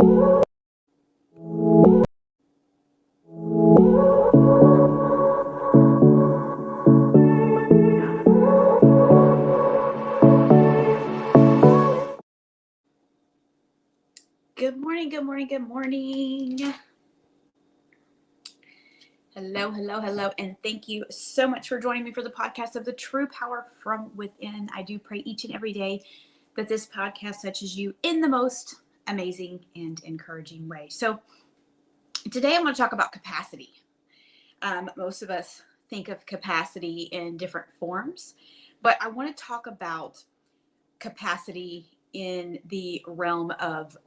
Good morning, good morning, good morning. Hello, and thank you so much for joining me for the podcast of the True Power from Within. I do pray each and every day that this podcast touches you in the most amazing and encouraging way. So today I'm going to talk about capacity. Most of us think of capacity in different forms, but I want to talk about capacity in the realm of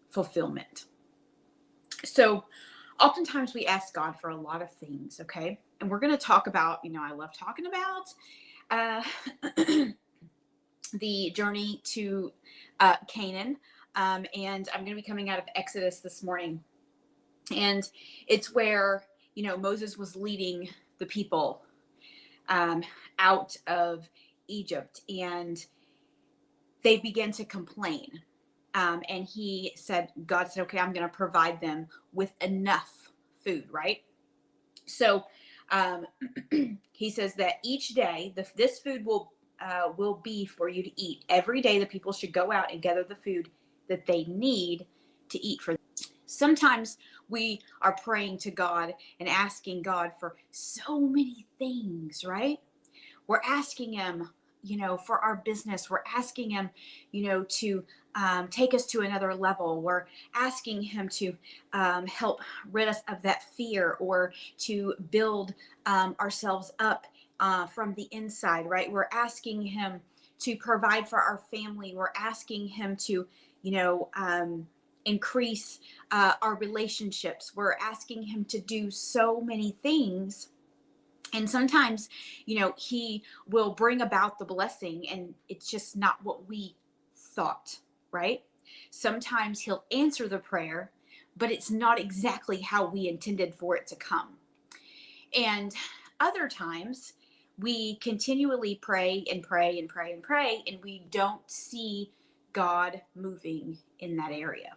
fulfillment. So oftentimes we ask God for a lot of things, okay? And we're going to talk about, I love talking about the journey to Canaan. And I'm going to be coming out of Exodus this morning. And it's where, Moses was leading the people out of Egypt, and they began to complain. And God said, okay, I'm going to provide them with enough food, right? So he says that each day, this food will be for you to eat. Every day, the people should go out and gather the food that they need to eat for them. Sometimes we are praying to God and asking God for so many things, right? We're asking him, for our business. We're asking him, to take us to another level. We're asking him to help rid us of that fear, or to build ourselves up from the inside, right? We're asking him to provide for our family. We're asking him to, increase our relationships. We're asking him to do so many things. And sometimes, he will bring about the blessing, and it's just not what we thought, right? Sometimes he'll answer the prayer, but it's not exactly how we intended for it to come. And other times, we continually pray and pray and pray and pray, and we don't see God moving in that area.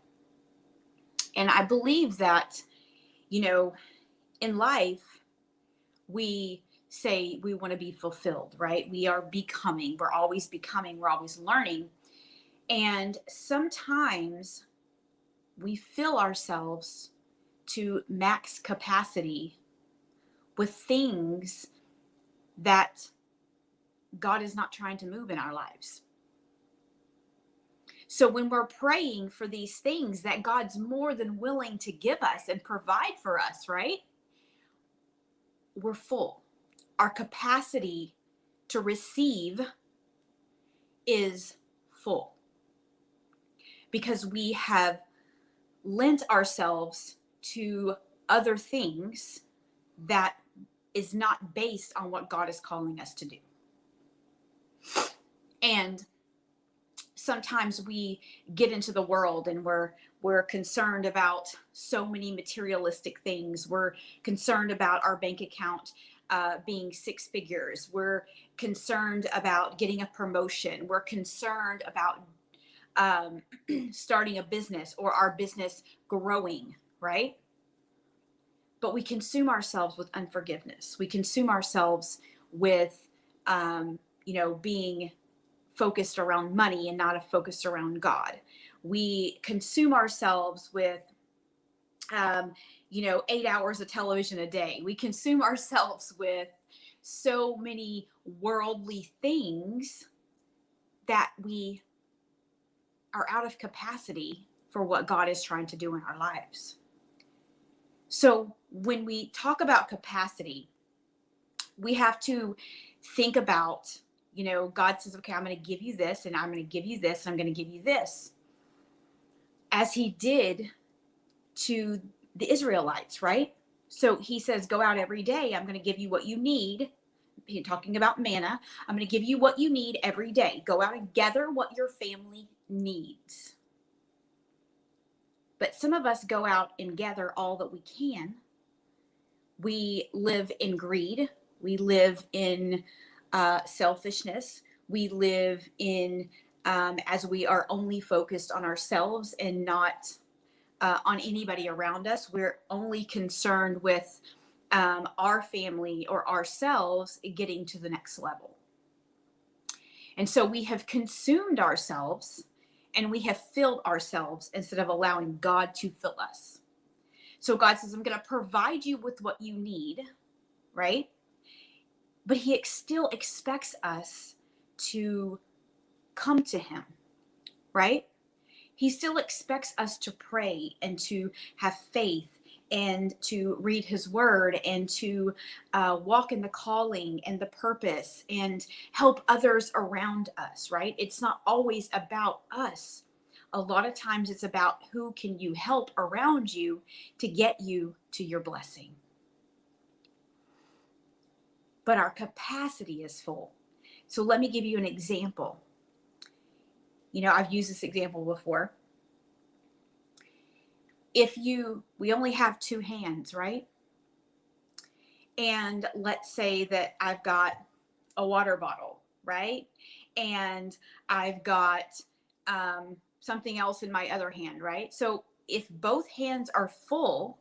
And I believe that, in life, we say we want to be fulfilled, right? We are becoming, we're always learning. And sometimes we fill ourselves to max capacity with things that God is not trying to move in our lives. So when we're praying for these things that God's more than willing to give us and provide for us, right? We're full. Our capacity to receive is full, because we have lent ourselves to other things that is not based on what God is calling us to do. And sometimes we get into the world and we're concerned about so many materialistic things. We're concerned about our bank account being six figures. We're concerned about getting a promotion. We're concerned about starting a business, or our business growing, right? But we consume ourselves with unforgiveness. We consume ourselves with, being focused around money and not focused around God. We consume ourselves with, 8 hours of television a day. We consume ourselves with so many worldly things that we are out of capacity for what God is trying to do in our lives. So when we talk about capacity, we have to think about, God says, okay, I'm going to give you this, and I'm going to give you this, and I'm going to give you this. As he did to the Israelites, right? So he says, go out every day. I'm going to give you what you need. He's talking about manna. I'm going to give you what you need every day. Go out and gather what your family needs. But some of us go out and gather all that we can. We live in greed. We live in selfishness. We live in, as we are only focused on ourselves and not on anybody around us. We're only concerned with our family or ourselves getting to the next level. And so we have consumed ourselves and we have filled ourselves instead of allowing God to fill us. So God says, I'm going to provide you with what you need, right? But he still expects us to come to him, right? He still expects us to pray and to have faith and to read his word and to walk in the calling and the purpose and help others around us, right? It's not always about us. A lot of times it's about who can you help around you to get you to your blessing. But our capacity is full. So let me give you an example. I've used this example before. We only have two hands, right? And let's say that I've got a water bottle, right? And I've got something else in my other hand, right? So if both hands are full,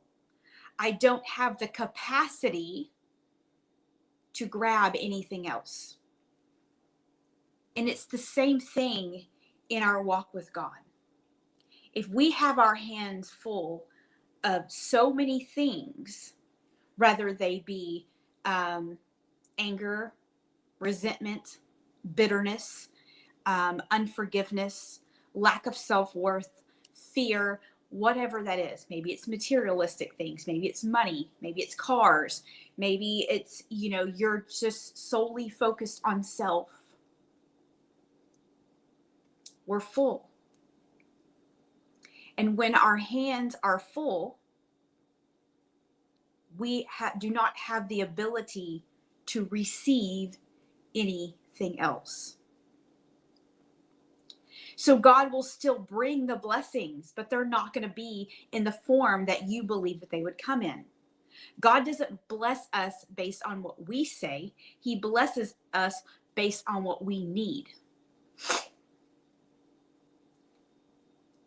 I don't have the capacity to grab anything else. And it's the same thing in our walk with God. If we have our hands full of so many things, whether they be anger, resentment, bitterness, unforgiveness, lack of self-worth, fear, whatever that is. Maybe it's materialistic things. Maybe it's money. Maybe it's cars. Maybe it's, you're just solely focused on self. We're full. And when our hands are full, we do not have the ability to receive anything else. So God will still bring the blessings, but they're not going to be in the form that you believe that they would come in. God doesn't bless us based on what we say. He blesses us based on what we need.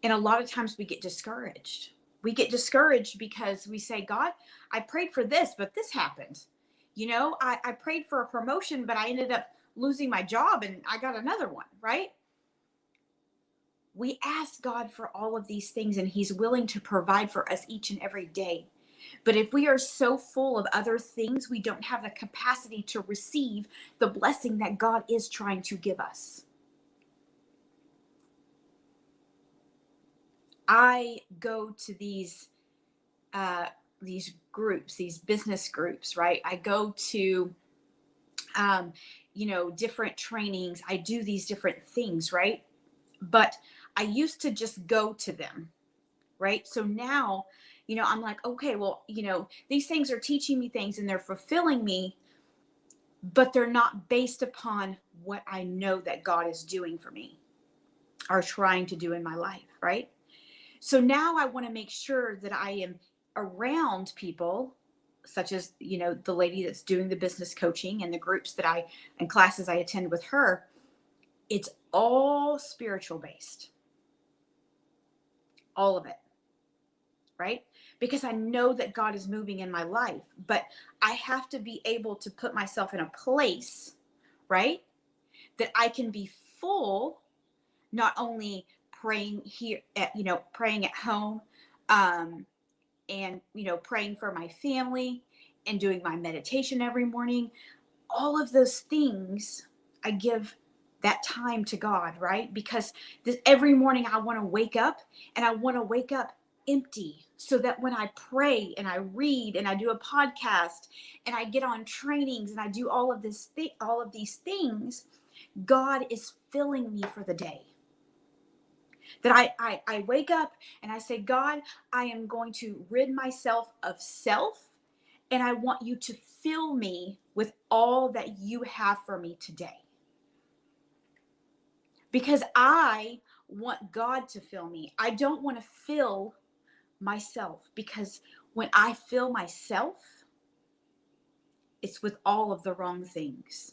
And a lot of times we get discouraged. We get discouraged because we say, God, I prayed for this, but this happened. I prayed for a promotion, but I ended up losing my job and I got another one, right? We ask God for all of these things and he's willing to provide for us each and every day. But if we are so full of other things, we don't have the capacity to receive the blessing that God is trying to give us. I go to these groups, these business groups, right? I go to, different trainings. I do these different things, right? But I used to just go to them, right? So now, I'm like, okay, well, these things are teaching me things and they're fulfilling me, but they're not based upon what I know that God is doing for me or trying to do in my life, right? So now I want to make sure that I am around people such as, the lady that's doing the business coaching and the groups and classes I attend with her. It's all spiritual based. All of it. Right? Because I know that God is moving in my life, but I have to be able to put myself in a place, right? That I can be full, not only praying here praying at home, and, praying for my family and doing my meditation every morning. All of those things, I give that time to God, right? Because every morning I want to wake up and I want to wake up empty so that when I pray and I read and I do a podcast and I get on trainings and I do all of these things, God is filling me for the day. That I wake up and I say, God, I am going to rid myself of self, and I want you to fill me with all that you have for me today. Because I want God to fill me. I don't want to fill myself, because when I fill myself, it's with all of the wrong things.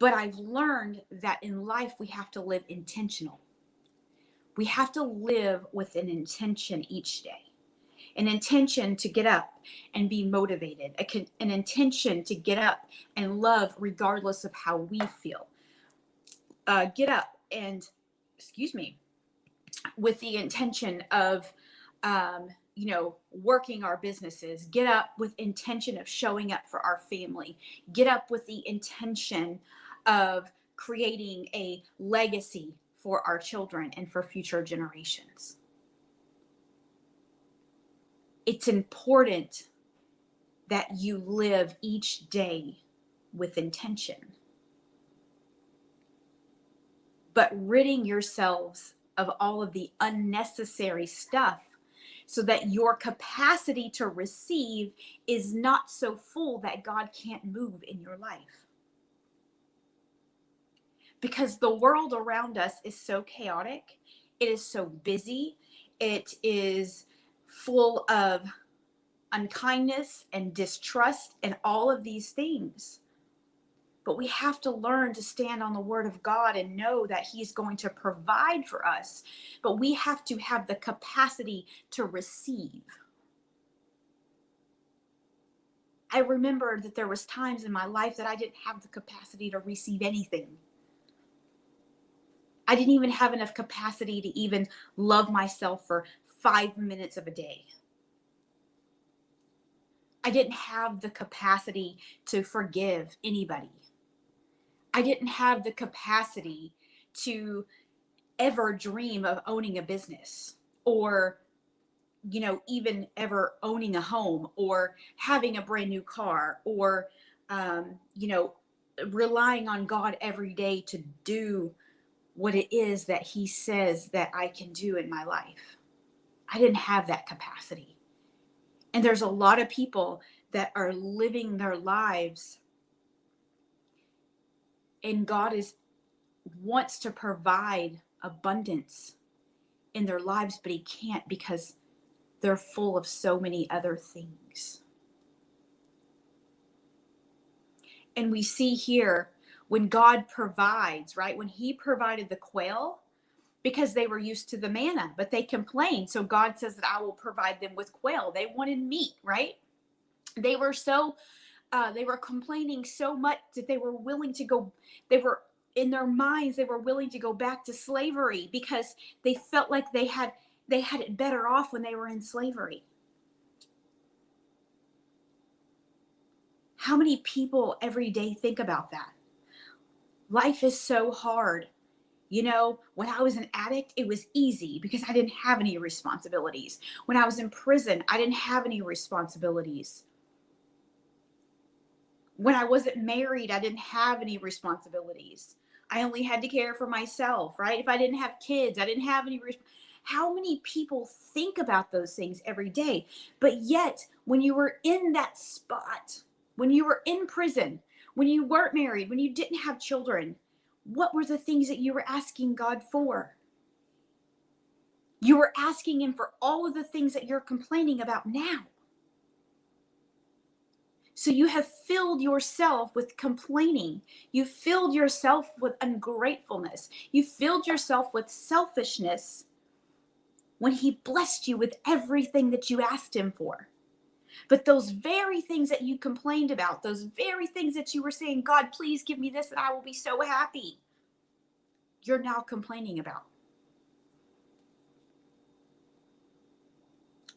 But I've learned that in life we have to live intentional. We have to live with an intention each day, an intention to get up and be motivated, an intention to get up and love regardless of how we feel. Get up and, excuse me, with the intention of, working our businesses. Get up with intention of showing up for our family. Get up with the intention of creating a legacy for our children and for future generations. It's important that you live each day with intention. But ridding yourselves of all of the unnecessary stuff so that your capacity to receive is not so full that God can't move in your life. Because the world around us is so chaotic, it is so busy, it is full of unkindness and distrust and all of these things. But we have to learn to stand on the word of God and know that he's going to provide for us. But we have to have the capacity to receive. I remember that there was times in my life that I didn't have the capacity to receive anything. I didn't even have enough capacity to even love myself for 5 minutes of a day. I didn't have the capacity to forgive anybody. I didn't have the capacity to ever dream of owning a business or, even ever owning a home or having a brand new car or, relying on God every day to do what it is that he says that I can do in my life. I didn't have that capacity. And there's a lot of people that are living their lives and God wants to provide abundance in their lives, but he can't because they're full of so many other things. And we see here when God provides, right? When he provided the quail, because they were used to the manna, but they complained. So God says that I will provide them with quail. They wanted meat, right? They were complaining so much that they were willing to go, in their minds, they were willing to go back to slavery because they felt like they had it better off when they were in slavery. How many people every day think about that? Life is so hard. When I was an addict, it was easy because I didn't have any responsibilities. When I was in prison, I didn't have any responsibilities. When I wasn't married, I didn't have any responsibilities. I only had to care for myself, right? If I didn't have kids, I didn't have any. How many people think about those things every day? But yet, when you were in that spot, when you were in prison, when you weren't married, when you didn't have children, what were the things that you were asking God for? You were asking him for all of the things that you're complaining about now. So you have filled yourself with complaining. You filled yourself with ungratefulness. You filled yourself with selfishness when he blessed you with everything that you asked him for. But those very things that you complained about, those very things that you were saying, God, please give me this and I will be so happy, you're now complaining about.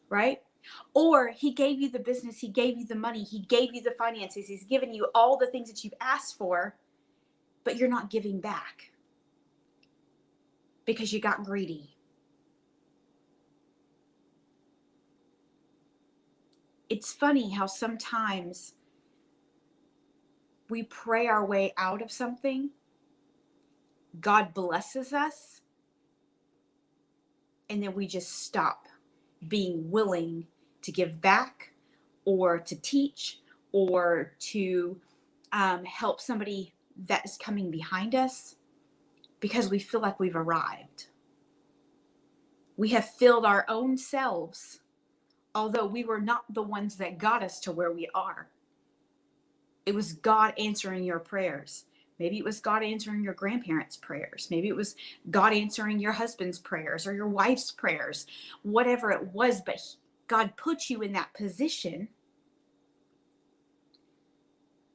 Right? Or he gave you the business, he gave you the money, he gave you the finances, he's given you all the things that you've asked for, but you're not giving back because you got greedy. It's funny how sometimes we pray our way out of something, God blesses us, and then we just stop being willing to give back or to teach or to help somebody that is coming behind us because we feel like we've arrived. We have filled our own selves, although we were not the ones that got us to where we are. It was God answering your prayers. Maybe it was God answering your grandparents' prayers. Maybe it was God answering your husband's prayers or your wife's prayers, whatever it was. But God put you in that position,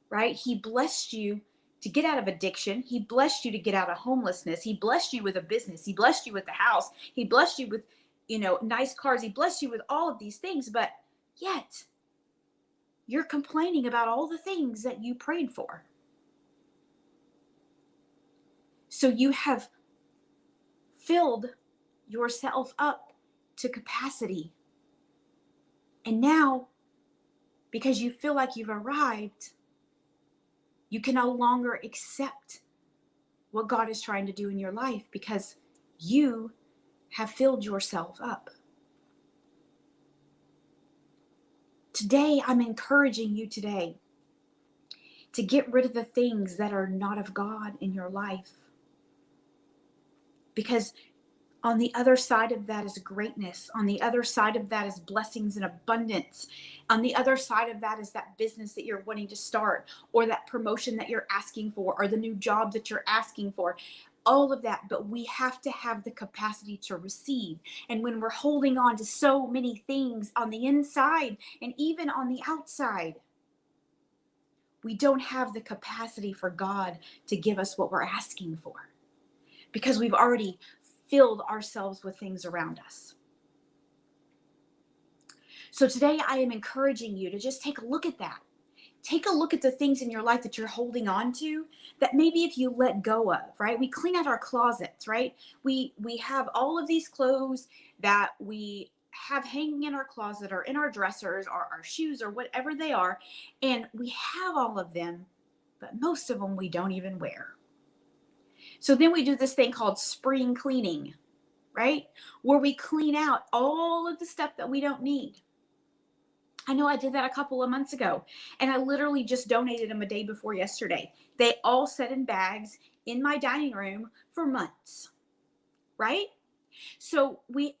right? He blessed you to get out of addiction. He blessed you to get out of homelessness. He blessed you with a business. He blessed you with a house. He blessed you with, nice cars. He blessed you with all of these things. But yet, you're complaining about all the things that you prayed for. So you have filled yourself up to capacity. And now, because you feel like you've arrived, you can no longer accept what God is trying to do in your life because you have filled yourself up. Today, I'm encouraging you today to get rid of the things that are not of God in your life. Because on the other side of that is greatness. On the other side of that is blessings and abundance. On the other side of that is that business that you're wanting to start, or that promotion that you're asking for, or the new job that you're asking for. All of that. But we have to have the capacity to receive. And when we're holding on to so many things on the inside and even on the outside, we don't have the capacity for God to give us what we're asking for, because we've already filled ourselves with things around us. So today I am encouraging you to just take a look at that. Take a look at the things in your life that you're holding on to that maybe if you let go of, right? We clean out our closets, right? We have all of these clothes that we have hanging in our closet or in our dressers or our shoes or whatever they are. And we have all of them, but most of them we don't even wear. So then we do this thing called spring cleaning, right? Where we clean out all of the stuff that we don't need. I know I did that a couple of months ago, and I literally just donated them a day before yesterday. They all sat in bags in my dining room for months, right? So we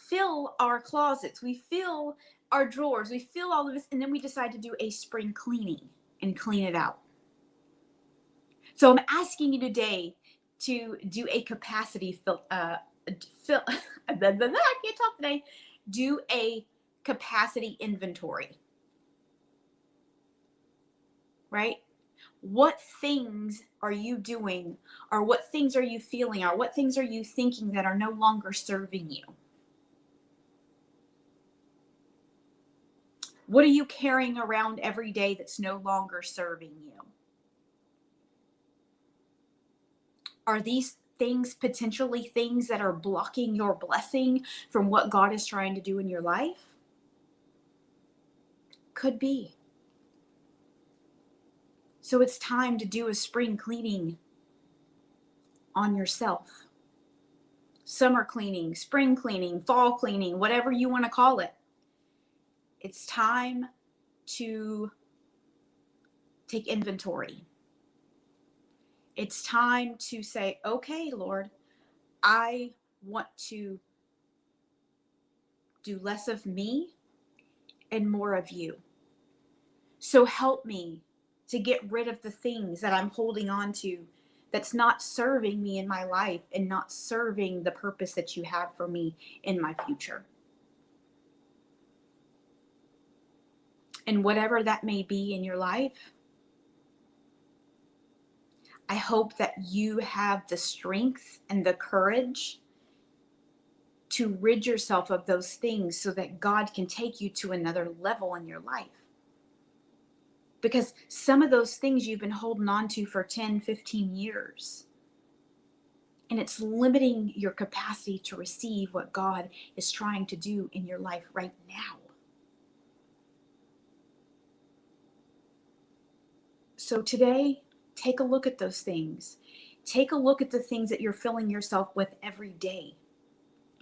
fill our closets, we fill our drawers, we fill all of this, and then we decide to do a spring cleaning and clean it out. So I'm asking you today to do a capacity fill. I can't talk today. Do a capacity inventory, right? What things are you doing, or what things are you feeling, or what things are you thinking that are no longer serving you? What are you carrying around every day that's no longer serving you? Are these things potentially things that are blocking your blessing from what God is trying to do in your life? Could be. So it's time to do a spring cleaning on yourself. Summer cleaning, spring cleaning, fall cleaning, whatever you want to call it. It's time to take inventory. It's time to say, okay, Lord, I want to do less of me and more of you. So help me to get rid of the things that I'm holding on to that's not serving me in my life and not serving the purpose that you have for me in my future. And whatever that may be in your life, I hope that you have the strength and the courage to rid yourself of those things so that God can take you to another level in your life. Because some of those things you've been holding on to for 10, 15 years. And it's limiting your capacity to receive what God is trying to do in your life right now. So today, take a look at those things. Take a look at the things that you're filling yourself with every day.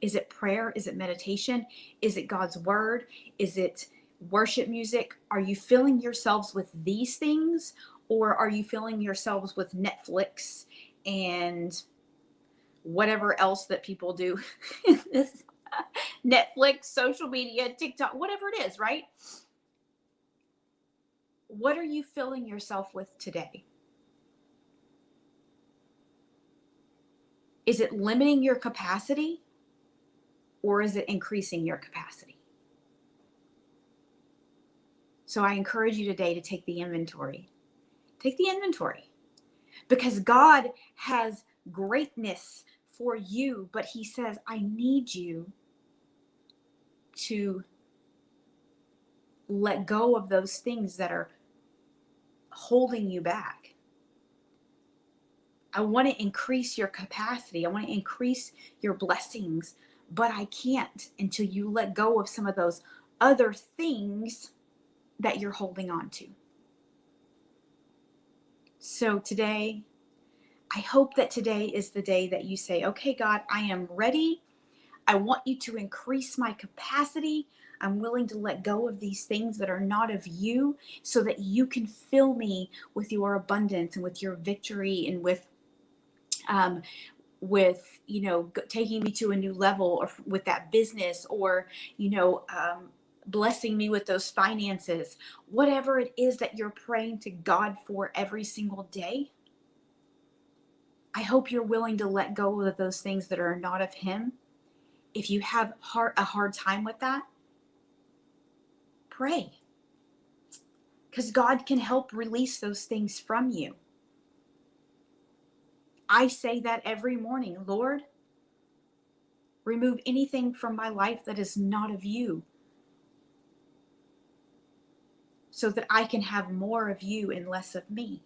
Is it prayer? Is it meditation? Is it God's word? Is it worship music? Are you filling yourselves with these things, or are you filling yourselves with Netflix and whatever else that people do? Netflix, social media, TikTok, whatever it is, right? What are you filling yourself with today? Is it limiting your capacity or is it increasing your capacity? So I encourage you today to take the inventory. Take the inventory because God has greatness for you, but He says, I need you to let go of those things that are holding you back. I want to increase your capacity. I want to increase your blessings, but I can't until you let go of some of those other things that you're holding on to. So today, I hope that today is the day that you say, okay, God, I am ready. I want you to increase my capacity. I'm willing to let go of these things that are not of you so that you can fill me with your abundance and with your victory and um, taking me to a new level or with that business or, blessing me with those finances, whatever it is that you're praying to God for every single day. I hope you're willing to let go of those things that are not of Him. If you have a hard time with that, pray. Because God can help release those things from you. I say that every morning. Lord, remove anything from my life that is not of you so that I can have more of you and less of me.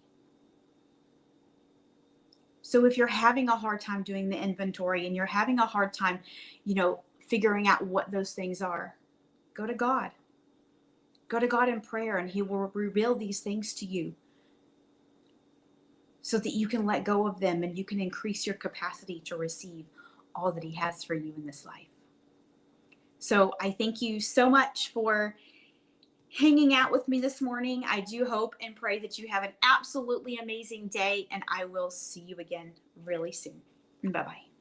So if you're having a hard time doing the inventory and you're having a hard time, figuring out what those things are, go to God. Go to God in prayer and He will reveal these things to you so that you can let go of them and you can increase your capacity to receive all that He has for you in this life. So I thank you so much for hanging out with me this morning. I do hope and pray that you have an absolutely amazing day, and I will see you again really soon. Bye-bye.